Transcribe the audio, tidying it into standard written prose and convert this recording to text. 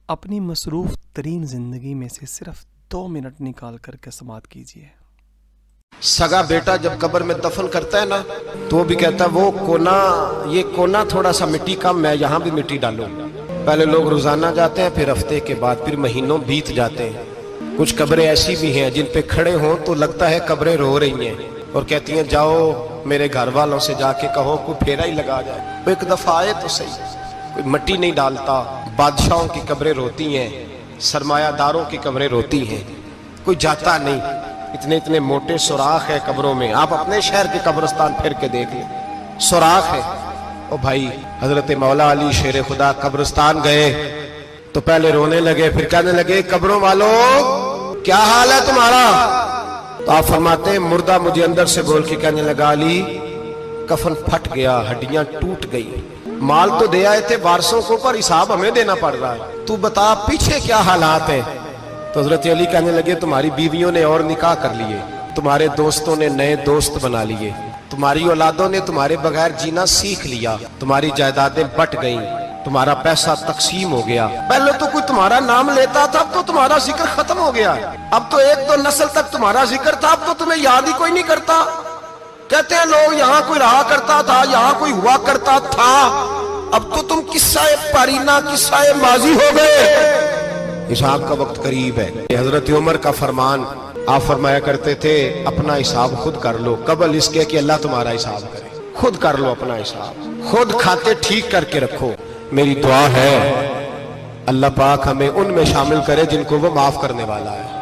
اپنی مصروف ترین زندگی میں سے صرف 2 منٹ نکال کر کے سماعت کیجیے۔ سگا بیٹا جب قبر میں دفن کرتا ہے نا تو وہ بھی کہتا ہے وہ کونا، یہ کونا تھوڑا سا مٹی کم، میں یہاں بھی مٹی ڈالوں۔ پہلے لوگ روزانہ جاتے ہیں، پھر ہفتے کے بعد، پھر مہینوں بیت جاتے ہیں۔ کچھ قبریں ایسی بھی ہیں جن پہ کھڑے ہوں تو لگتا ہے قبریں رو رہی ہیں اور کہتی ہیں جاؤ میرے گھر والوں سے جا کے کہو کوئی پھیرا ہی لگا جائے، وہ ایک دفعہ آئے تو صحیح۔ کوئی مٹی نہیں ڈالتا، بادشاہوں کی قبریں روتی ہیں، سرمایہ داروں کی قبریں روتی ہیں، کوئی جاتا نہیں۔ اتنے اتنے موٹے سوراخ ہے قبروں میں، آپ اپنے شہر کے قبرستان پھر کے دیکھ لیں، سوراخ ہے۔ او بھائی، حضرت مولا علی شیر خدا قبرستان گئے تو پہلے رونے لگے، پھر کہنے لگے قبروں والوں کیا حال ہے تمہارا؟ تو آپ فرماتے ہیں مردہ مجھے اندر سے بول کے کہنے لگا علی کفن پھٹ گیا، ہڈیاں ٹوٹ گئی، مال تو دے آئے تھے وارثوں کو پر حساب ہمیں دینا پڑ رہا ہے، تو بتا پیچھے کیا حالات ہیں؟ تو حضرت علی کہنے لگے تمہاری بیویوں نے اور نکاح کر لیے، تمہارے دوستوں نے نئے دوست بنا لیے، تمہاری اولادوں نے تمہارے بغیر جینا سیکھ لیا، تمہاری جائیدادیں بٹ گئیں، تمہارا پیسہ تقسیم ہو گیا۔ پہلے تو کوئی تمہارا نام لیتا تھا، اب تو تمہارا ذکر ختم ہو گیا، اب تو 1-2 نسل تک تمہارا ذکر تھا، اب تو تمہیں یاد ہی کوئی نہیں کرتا۔ کہتے ہیں لوگ یہاں کوئی رہا کرتا تھا، یہاں کوئی ہوا کرتا تھا، اب تو تم قصہ پارینہ، قصہ ماضی ہو گئے، حساب کا وقت قریب ہے۔ حضرت عمر کا فرمان، آپ فرمایا کرتے تھے اپنا حساب خود کر لو قبل اس کے کہ اللہ تمہارا حساب کرے، خود کر لو اپنا حساب، خود کھاتے ٹھیک کر کے رکھو۔ میری دعا ہے اللہ پاک ہمیں ان میں شامل کرے جن کو وہ معاف کرنے والا ہے۔